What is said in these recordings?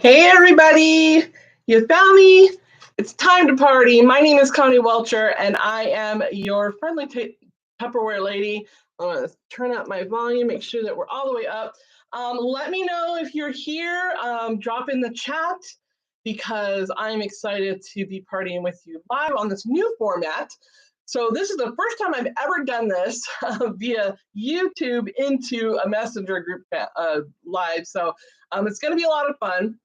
Hey everybody, you found me. It's time to party. My name is Connie Welcher and I am your friendly Tupperware lady. I'm gonna turn up my volume, make sure that we're all the way up. Let me know if you're here, drop in the chat because I'm excited to be partying with you live on this new format. So this is the first time I've ever done this via YouTube into a messenger group live. So it's gonna be a lot of fun.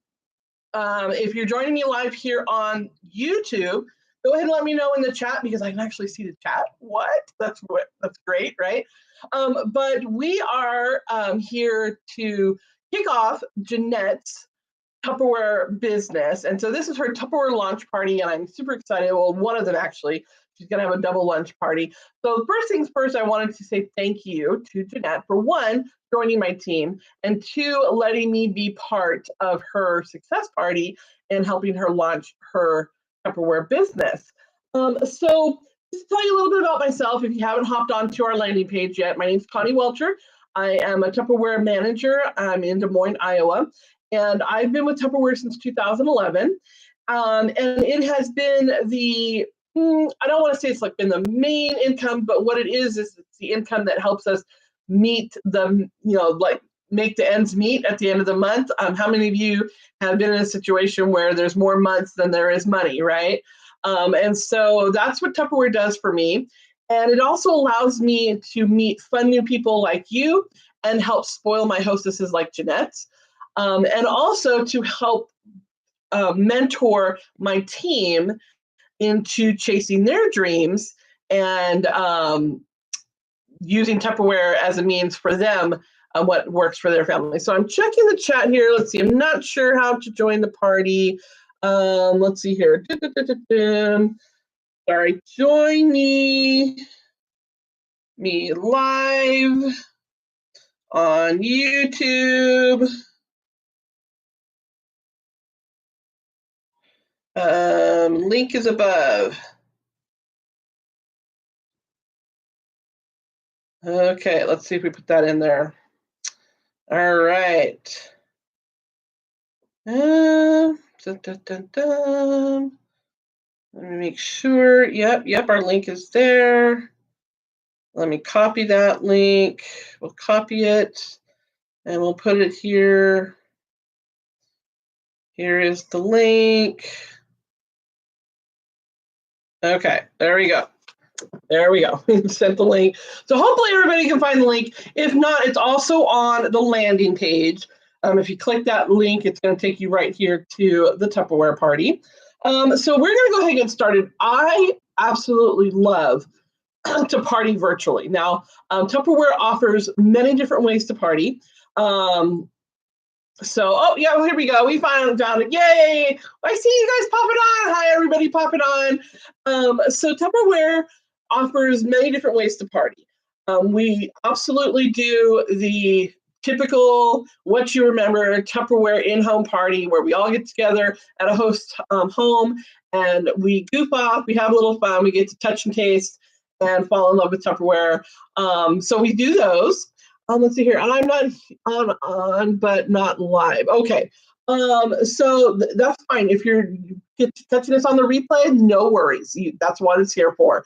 If you're joining me live here on YouTube, go ahead and let me know in the chat because I can actually see the chat. That's great, right? But we are here to kick off Jeanette's Tupperware business. And so this is her Tupperware launch party, and I'm super excited. Well, one of them actually. She's going to have a double lunch party. So first things first, I wanted to say thank you to Jeanette for one, joining my team, and two, letting me be part of her success party and helping her launch her Tupperware business. So just to tell you a little bit about myself, if you haven't hopped onto our landing page yet, my name is Connie Welcher. I am a Tupperware manager. I'm in Des Moines, Iowa. And I've been with Tupperware since 2011. And it has been I don't want to say it's like been the main income, but what it is it's the income that helps us meet the, like make the ends meet at the end of the month. How many of you have been in a situation where there's more months than there is money, right? And so that's what Tupperware does for me. And it also allows me to meet fun new people like you and help spoil my hostesses like Jeanette. And also to help mentor my team into chasing their dreams and using Tupperware as a means for them, what works for their family. So I'm checking the chat here. Let's see. I'm not sure how to join the party. Let's see here. Sorry, join me live on YouTube. Link is above. Okay, let's see if we put that in there. All right. Let me make sure. Yep, our link is there. Let me copy that link. We'll copy it and we'll put it here. Here is the link. Okay, there we go. There we go. Sent the link. So hopefully everybody can find the link. If not, it's also on the landing page. If you click that link, it's going to take you right here to the Tupperware party. So we're going to go ahead and get started. I absolutely love to party virtually. Now, Tupperware offers many different ways to party. Here we go. We found it. Yay! I see you guys popping on. Hi, everybody popping on. So Tupperware offers many different ways to party. We absolutely do the typical what you remember Tupperware in-home party where we all get together at a host home and we goof off, we have a little fun, we get to touch and taste and fall in love with Tupperware. So we do those. Let's see here, and I'm not on, but not live. Okay, so that's fine. If you're catching us on the replay, no worries. That's what it's here for.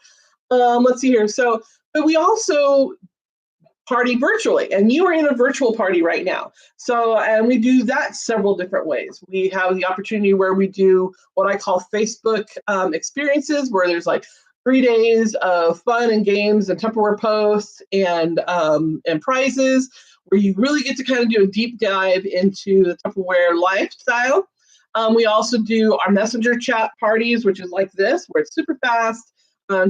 Let's see here. So, but we also party virtually, and you are in a virtual party right now. So, and we do that several different ways. We have the opportunity where we do what I call Facebook experiences, where there's like 3 days of fun and games and Tupperware posts and prizes, where you really get to kind of do a deep dive into the Tupperware lifestyle. We also do our messenger chat parties, which is like this, where it's super fast,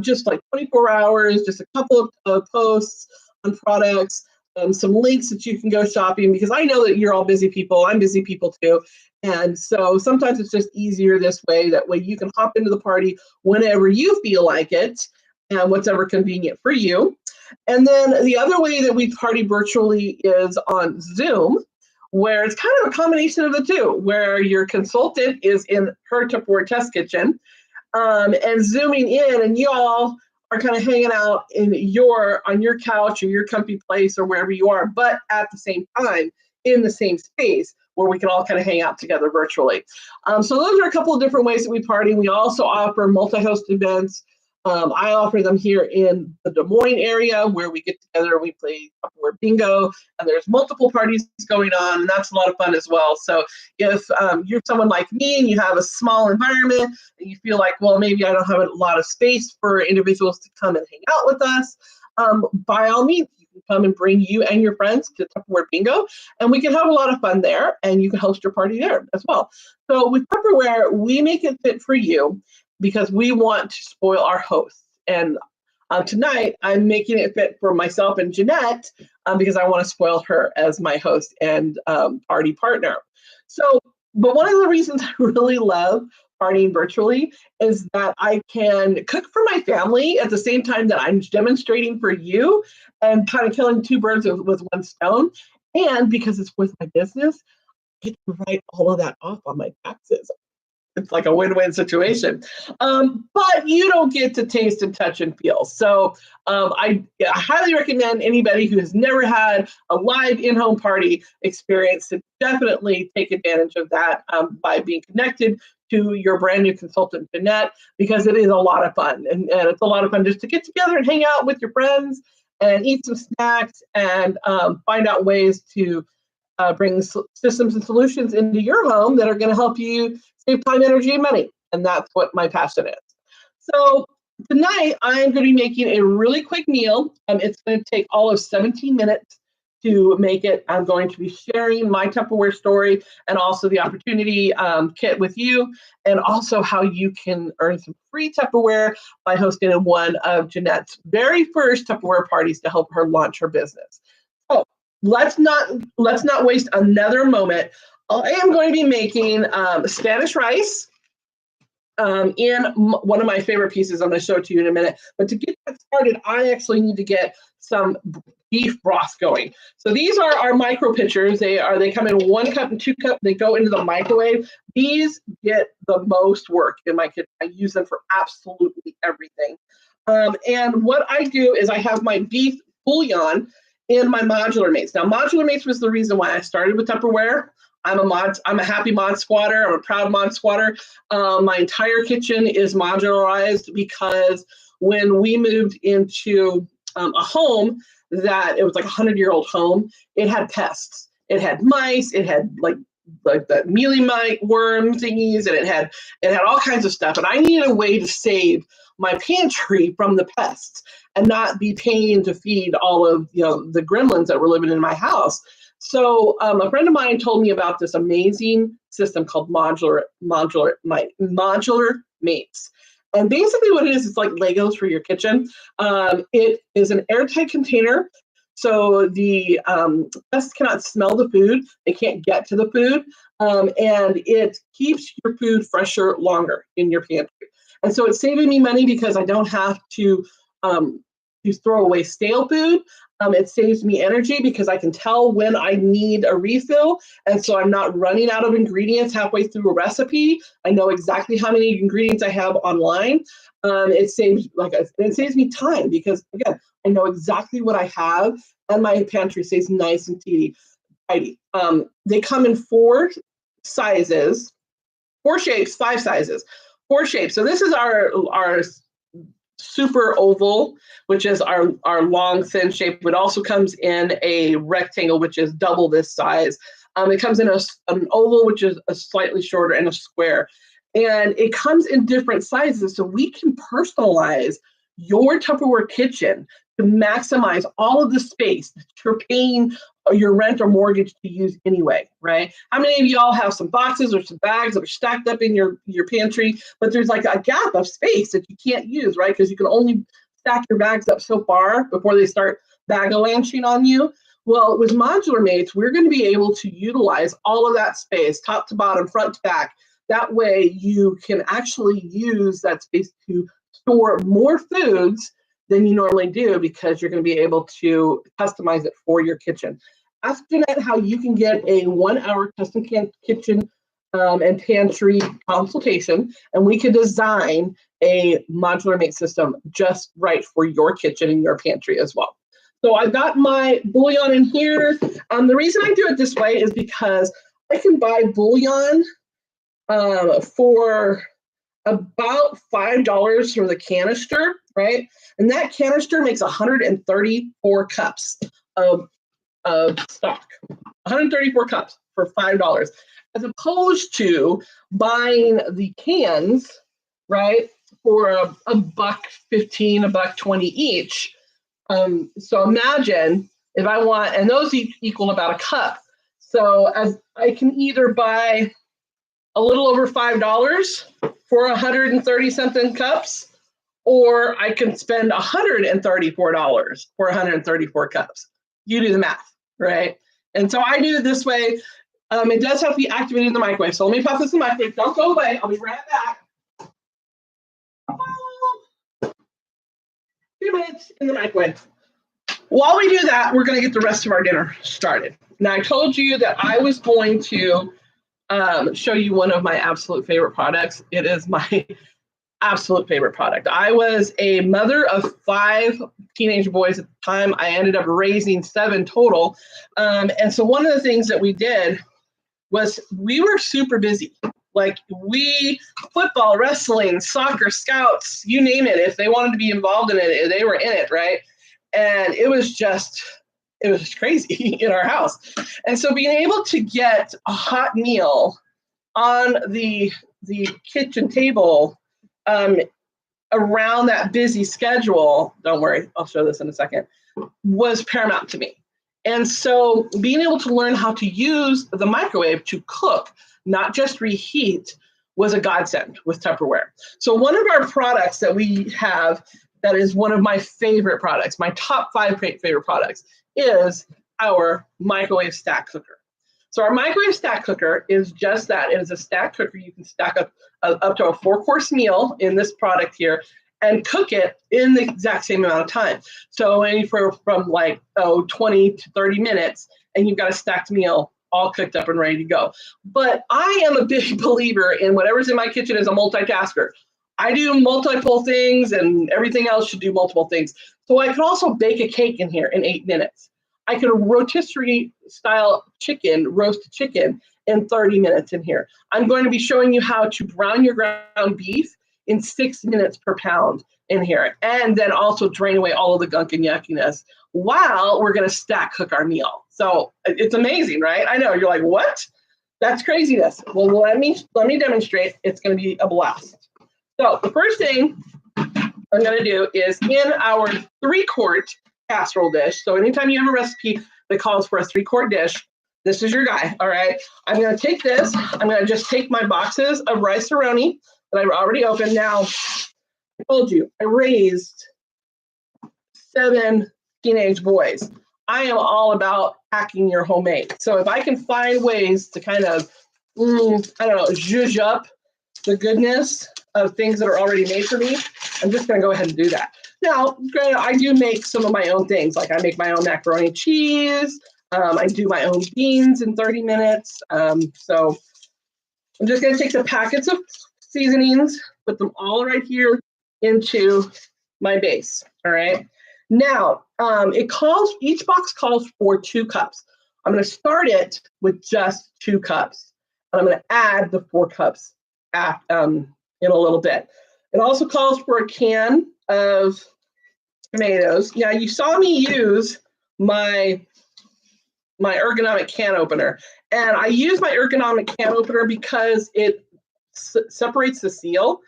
just like 24 hours, just a couple of posts on products, some links that you can go shopping, because I know that you're all busy people. I'm busy people too. And so sometimes it's just easier this way. That way you can hop into the party whenever you feel like it and whatever convenient for you. And then the other way that we party virtually is on Zoom, where it's kind of a combination of the two, where your consultant is in her Tupperware test kitchen and zooming in, and you all are kind of hanging out on your couch or your comfy place or wherever you are, but at the same time in the same space where we can all kind of hang out together virtually. So those are a couple of different ways that we party. We also offer multi-host events. I offer them here in the Des Moines area where we get together and we play Tupperware bingo, and there's multiple parties going on, and that's a lot of fun as well. So if you're someone like me and you have a small environment and you feel like, well, maybe I don't have a lot of space for individuals to come and hang out with us, by all means, you can come and bring you and your friends to Tupperware bingo, and we can have a lot of fun there, and you can host your party there as well. So with Tupperware, we make it fit for you, because we want to spoil our hosts. And tonight, I'm making it fit for myself and Jeanette because I want to spoil her as my host and party partner. So, but one of the reasons I really love partying virtually is that I can cook for my family at the same time that I'm demonstrating for you and kind of killing two birds with one stone. And because it's with my business, I get to write all of that off on my taxes. It's like a win-win situation. But you don't get to taste and touch and feel. So I highly recommend anybody who has never had a live in-home party experience to definitely take advantage of that by being connected to your brand new consultant, Jeanette, because it is a lot of fun. And it's a lot of fun just to get together and hang out with your friends and eat some snacks and find out ways to bring systems and solutions into your home that are going to help you save time, energy, and money. And that's what my passion is. So tonight, I'm going to be making a really quick meal. It's going to take all of 17 minutes to make it. I'm going to be sharing my Tupperware story and also the opportunity kit with you, and also how you can earn some free Tupperware by hosting in one of Jeanette's very first Tupperware parties to help her launch her business. So let's not waste another moment. I am going to be making Spanish rice in one of my favorite pieces. I'm going to show it to you in a minute. But to get that started, I actually need to get some beef broth going. So these are our micro pitchers. They come in 1 cup and 2 cup. They go into the microwave. These get the most work in my kitchen. I use them for absolutely everything. And what I do is I have my beef bouillon in my modular mates. Now, modular mates was the reason why I started with Tupperware. I'm a happy mod squatter. I'm a proud mod squatter. My entire kitchen is modularized because when we moved into a home that it was like a 100-year-old home, it had pests. It had mice. It had like the mealy mite worm thingies, and it had all kinds of stuff. And I needed a way to save my pantry from the pests and not be paying to feed all of the gremlins that were living in my house. So a friend of mine told me about this amazing system called modular mates. And basically what it is, it's like Legos for your kitchen. It is an airtight container. So the pests cannot smell the food. They can't get to the food. And it keeps your food fresher longer in your pantry. And so it's saving me money because I don't have to throw away stale food. It saves me energy because I can tell when I need a refill. And so I'm not running out of ingredients halfway through a recipe. I know exactly how many ingredients I have online. It saves me time because, again, I know exactly what I have, and my pantry stays nice and tidy. They come in 4 sizes, 4 shapes, 5 sizes, 4 shapes. So this is our super oval, which is our long, thin shape. It also comes in a rectangle, which is double this size. It comes in an oval, which is a slightly shorter, and a square. And it comes in different sizes, so we can personalize your Tupperware kitchen to maximize all of the space that you're paying your rent or mortgage to use anyway, right? How many of y'all have some boxes or some bags that are stacked up in your pantry, but there's like a gap of space that you can't use, right? Because you can only stack your bags up so far before they start bag-a-lanching on you. Well, with Modular Mates, we're going to be able to utilize all of that space, top to bottom, front to back. That way you can actually use that space to store more foods than you normally do, because you're going to be able to customize it for your kitchen. Ask Jeanette how you can get a 1-hour custom kitchen and pantry consultation, and we can design a modular mate system just right for your kitchen and your pantry as well. So I've got my bouillon in here. The reason I do it this way is because I can buy bouillon for about $5 for the canister, right? And that canister makes 134 cups of stock. 134 cups for $5, as opposed to buying the cans, right, for a $1.15, $1.20 each. So imagine if I want, and those equal about a cup. So as I can either buy a little over $5 for 130 something cups, or I can spend $134 for 134 cups. You do the math, right? And so I do it this way. It does have to be activated in the microwave. So let me pop this in the microwave. Don't go away. I'll be right back. 2 minutes in the microwave. While we do that, we're going to get the rest of our dinner started. Now, I told you that I was going to show you one of my absolute favorite products. It is my absolute favorite product. I was a mother of 5 teenage boys at the time. I ended up raising 7 total. And so one of the things that we did was we were super busy. Like football, wrestling, soccer, scouts, you name it. If they wanted to be involved in it, they were in it, right? And it was just crazy in our house. And so being able to get a hot meal on the kitchen table around that busy schedule, don't worry, I'll show this in a second, was paramount to me. And so being able to learn how to use the microwave to cook, not just reheat, was a godsend with Tupperware. So one of our products that we have that is one of my favorite products, my top 5 favorite products, is our microwave stack cooker. So our microwave stack cooker is just that. It is a stack cooker. You can stack up to a 4-course meal in this product here and cook it in the exact same amount of time. So anywhere from like 20 to 30 minutes, and you've got a stacked meal all cooked up and ready to go. But I am a big believer in whatever's in my kitchen is a multitasker. I do multiple things, and everything else should do multiple things. So I can also bake a cake in here in 8 minutes. I could rotisserie style roast chicken in 30 minutes in here. I'm going to be showing you how to brown your ground beef in 6 minutes per pound in here, and then also drain away all of the gunk and yuckiness while we're going to stack cook our meal. So it's amazing, right? I know you're like, what? That's craziness. Well, let me demonstrate. It's going to be a blast. So the first thing I'm going to do is in our 3-quart casserole dish. So anytime you have a recipe that calls for a 3-quart dish, this is your guy, all right? I'm going to take this. I'm going to just take my boxes of rice-a-roni that I've already opened. Now, I told you, I raised 7 teenage boys. I am all about hacking your homemade. So if I can find ways to kind of, zhuzh up the goodness of things that are already made for me, I'm just going to go ahead and do that. Now, granted, I do make some of my own things. Like I make my own macaroni and cheese. I do my own beans in 30 minutes. So I'm just going to take the packets of seasonings, put them all right here into my base. All right. Now, each box calls for 2 cups. I'm going to start it with just 2 cups. And I'm going to add the 4 cups in a little bit. It also calls for a can of tomatoes. Now, you saw me use my ergonomic can opener. And I use my ergonomic can opener because it separates the seal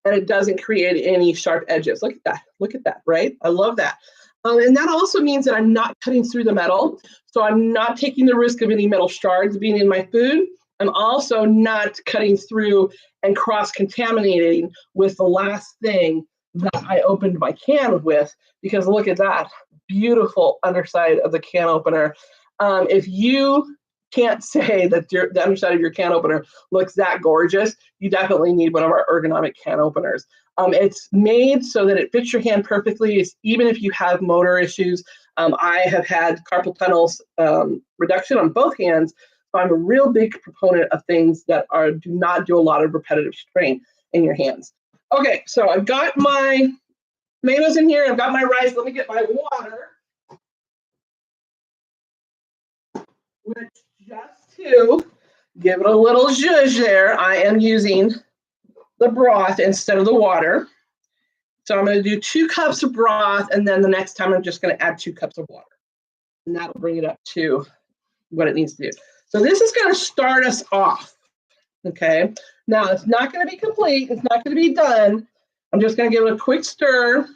and it doesn't create any sharp edges. Look at that. Look at that, right? I love that. And that also means that I'm not cutting through the metal. So I'm not taking the risk of any metal shards being in my food. I'm also not cutting through and cross-contaminating with the last thing that I opened my can with, because look at that beautiful underside of the can opener. If you can't say that the underside of your can opener looks that gorgeous, you definitely need one of our ergonomic can openers. It's made so that it fits your hand perfectly, even if you have motor issues. I have had carpal tunnel reduction on both hands, so I'm a real big proponent of things that do not do a lot of repetitive strain in your hands. Okay, so I've got my tomatoes in here. I've got my rice. Let me get my water. With just 2. Give it a little zhuzh there. I am using the broth instead of the water. So I'm going to do 2 cups of broth, and then the next time I'm just going to add 2 cups of water. And that'll bring it up to what it needs to do. So this is going to start us off, okay? Now, it's not going to be complete. It's not going to be done. I'm just going to give it a quick stir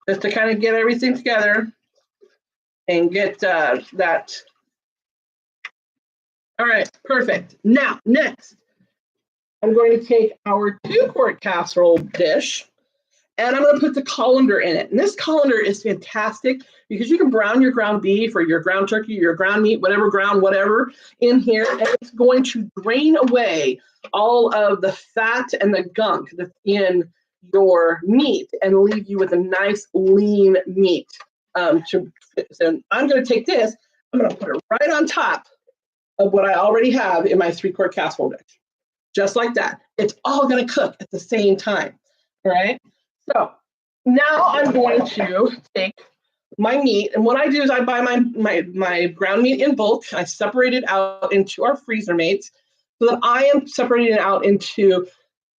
just to kind of get everything together and get that. All right, perfect. Now, next, I'm going to take our 2-quart casserole dish, and I'm going to put the colander in it. And this colander is fantastic because you can brown your ground beef or your ground turkey, your ground meat, whatever in here, and it's going to drain away all of the fat and the gunk that's in your meat and leave you with a nice lean meat. So I'm going to take this, I'm going to put it right on top of what I already have in my 3-quart casserole dish. Just like that. It's all going to cook at the same time. All right. So now I'm going to take my meat, and what I do is I buy my ground meat in bulk. I separate it out into our freezer mates so that I am separating it out into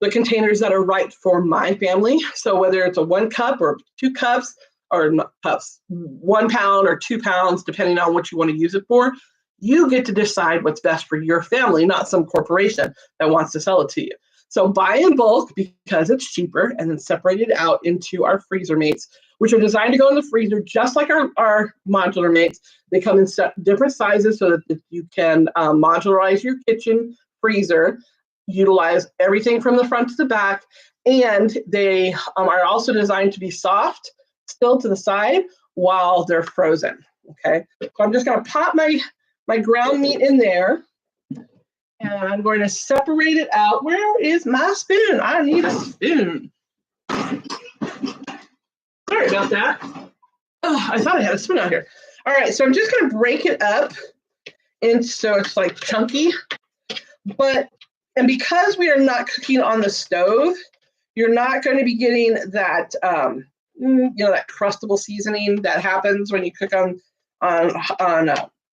the containers that are right for my family. So whether it's a 1 cup or 2 cups, or not cups, 1 pound or 2 pounds, depending on what you want to use it for, you get to decide what's best for your family, not some corporation that wants to sell it to you. So buy in bulk because it's cheaper, and then separate it out into our freezer mates, which are designed to go in the freezer just like our modular mates. They come in different sizes so that you can modularize your kitchen freezer, utilize everything from the front to the back, and they are also designed to be soft, still to the side, while they're frozen. Okay, so I'm just going to pop my ground meat in there, and I'm going to separate it out. Where is my spoon? I need a spoon. Sorry about that. Oh, I thought I had a spoon out here. All right, so I'm just going to break it up, and so it's like chunky. And because we are not cooking on the stove, you're not going to be getting that that crustable seasoning that happens when you cook on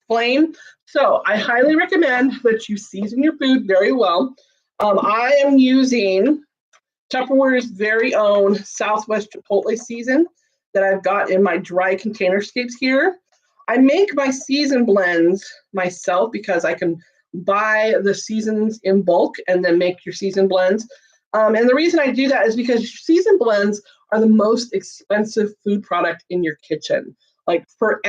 flame. So I highly recommend that you season your food very well. I am using Tupperware's very own Southwest Chipotle season that I've got in my dry containerscapes here. I make my season blends myself because I can buy the seasons in bulk and then make your season blends. And the reason I do that is because season blends are the most expensive food product in your kitchen. Like per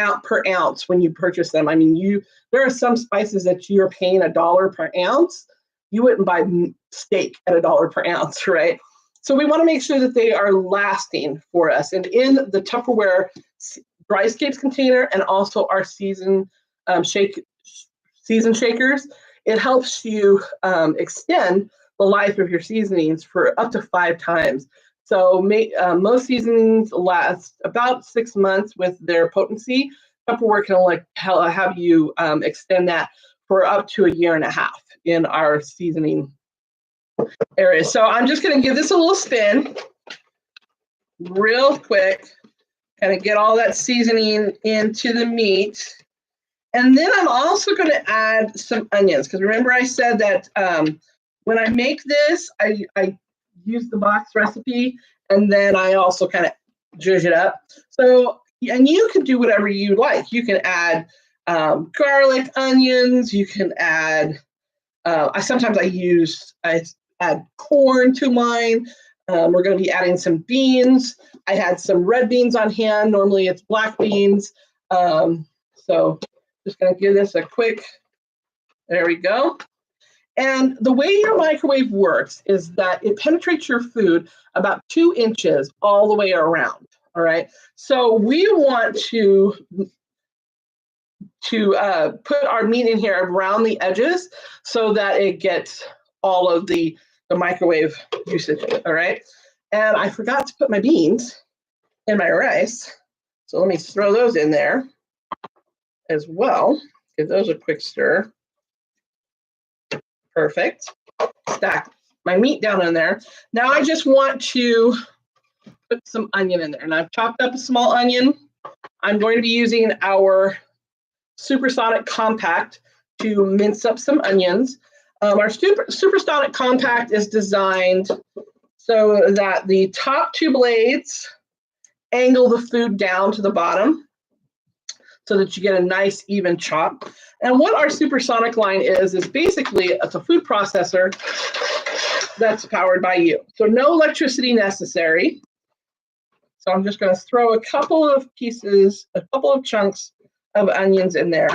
ounce when you purchase them. I mean, there are some spices that you're paying $1 per ounce. You wouldn't buy steak at $1 per ounce, right? So we want to make sure that they are lasting for us. And in the Tupperware Dryscapes container and also our season shakers, it helps you extend the life of your seasonings for up to 5 times. So most seasonings last about 6 months with their potency. Tupperware can only have you extend that for up to 1.5 years in our seasoning area. So I'm just going to give this a little spin real quick, kind of get all that seasoning into the meat. And then I'm also going to add some onions, because remember I said that when I make this, I use the box recipe, and then I also kind of zhuzh it up. So, and you can do whatever you like. You can add garlic, onions. You can add. I add corn to mine. We're going to be adding some beans. I had some red beans on hand. Normally it's black beans. So just going to give this a quick. There we go. And the way your microwave works is that it penetrates your food about 2 inches all the way around. All right. So we want to put our meat in here around the edges so that it gets all of the microwave usage. All right. And I forgot to put my beans in my rice. So let me throw those in there as well. Give those a quick stir. Perfect. Stack my meat down in there. Now I just want to put some onion in there. And I've chopped up a small onion. I'm going to be using our Supersonic Compact to mince up some onions. Our Supersonic Compact is designed so that the top two blades angle the food down to the bottom so that you get a nice even chop. And what our Supersonic line is basically it's a food processor that's powered by you. So no electricity necessary. So I'm just going to throw a couple of chunks of onions in there.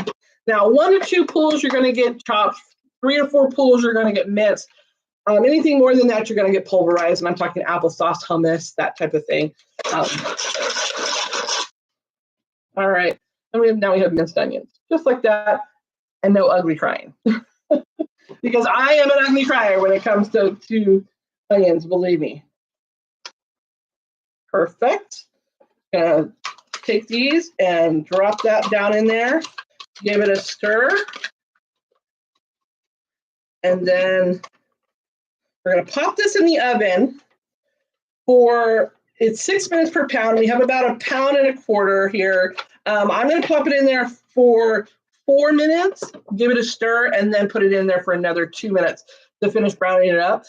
Now, 1 or 2 pulls you're going to get chopped, 3 or 4 pulls you're going to get minced. Anything more than that, you're going to get pulverized. And I'm talking applesauce, hummus, that type of thing. All right. And now we have minced onions, just like that, and no ugly crying. Because I am an ugly crier when it comes to onions, believe me. Perfect. Gonna take these and drop that down in there. Give it a stir. And then we're going to pop this in the oven for, it's 6 minutes per pound. We have about 1.25 pounds here. I'm going to pop it in there for 4 minutes, give it a stir, and then put it in there for another 2 minutes to finish browning it up.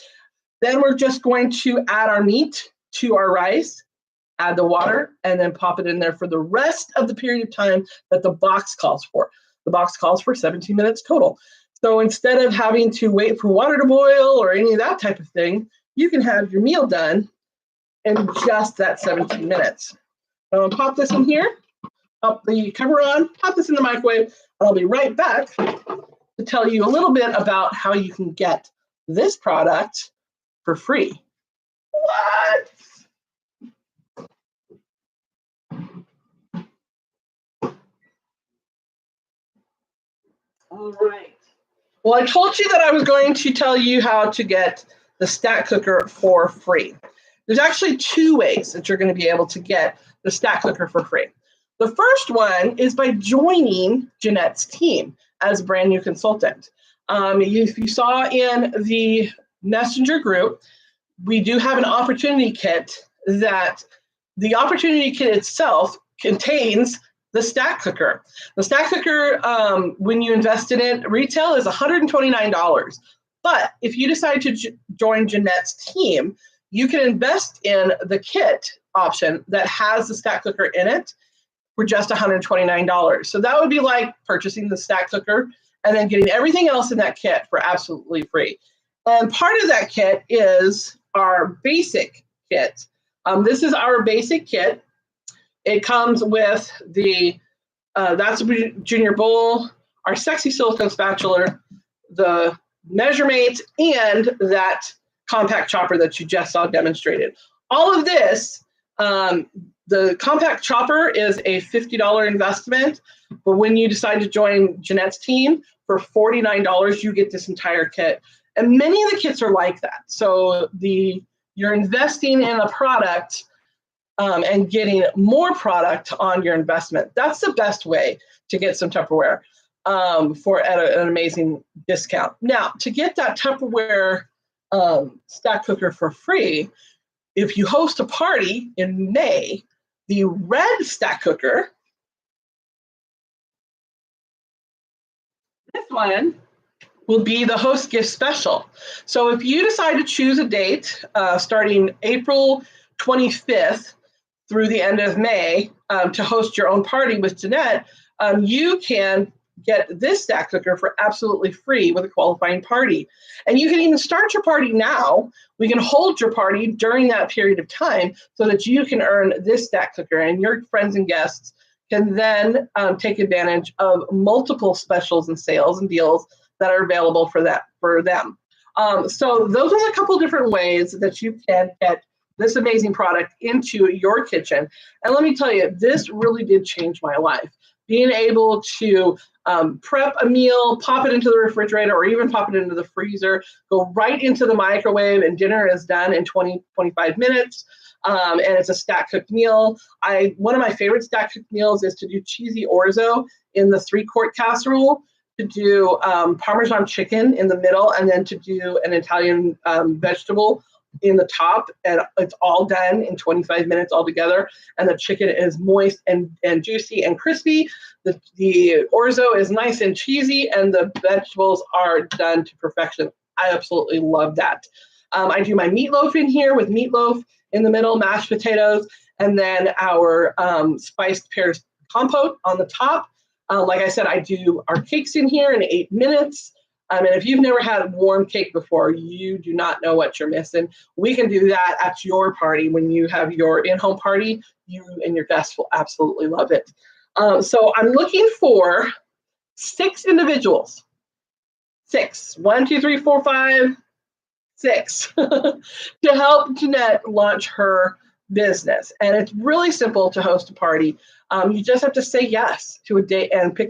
Then we're just going to add our meat to our rice, add the water, and then pop it in there for the rest of the period of time that the box calls for. The box calls for 17 minutes total. So instead of having to wait for water to boil or any of that type of thing, you can have your meal done in just that 17 minutes. So I'll pop this in here, pop the cover on, pop this in the microwave, and I'll be right back to tell you a little bit about how you can get this product for free. What? All right. Well, I told you that I was going to tell you how to get the stack cooker for free. There's actually 2 ways that you're going to be able to get the stack cooker for free. The first one is by joining Jeanette's team as a brand new consultant. If you saw in the Messenger group, we do have an opportunity kit that the opportunity kit itself contains the stack cooker. The stack cooker, when you invest in it, retail is $129. But if you decide to join Jeanette's team, you can invest in the kit option that has the stack cooker in it for just $129. So that would be like purchasing the stack cooker and then getting everything else in that kit for absolutely free. And part of that kit is our basic kit. This is our basic kit. It comes with the That's a Junior bowl, our sexy silicone spatula, the measurements, and that compact chopper that you just saw demonstrated. All of this, the compact chopper is a $50 investment, but when you decide to join Jeanette's team, for $49, you get this entire kit. And many of the kits are like that. So you're investing in a product and getting more product on your investment. That's the best way to get some Tupperware at an amazing discount. Now, to get that Tupperware stack cooker for free, if you host a party in May, the red stack cooker, this one, will be the host gift special. So if you decide to choose a date starting April 25th through the end of May to host your own party with Jeanette, you can get this stack cooker for absolutely free with a qualifying party. And you can even start your party now. We can hold your party during that period of time so that you can earn this stack cooker, and your friends and guests can then take advantage of multiple specials and sales and deals that are available for them. So those are a couple different ways that you can get this amazing product into your kitchen. And let me tell you, this really did change my life. Being able to prep a meal, pop it into the refrigerator, or even pop it into the freezer, go right into the microwave, and dinner is done in 20-25 minutes. And it's a stack cooked meal. One of my favorite stack cooked meals is to do cheesy orzo in the 3-quart casserole, to do Parmesan chicken in the middle, and then to do an Italian vegetable in the top, and it's all done in 25 minutes altogether. And the chicken is moist and juicy and crispy. The orzo is nice and cheesy, and the vegetables are done to perfection. I absolutely love that. I do my meatloaf in here with meatloaf in the middle, mashed potatoes, and then our spiced pears compote on the top. Like I said, I do our cakes in here in 8 minutes. And if you've never had warm cake before, you do not know what you're missing. We can do that at your party when you have your in-home party. You and your guests will absolutely love it. So I'm looking for 6 individuals. 6. 1, 2, 3, 4, 5, 6 to help Jeanette launch her business. And it's really simple to host a party. You just have to say yes to a date and pick a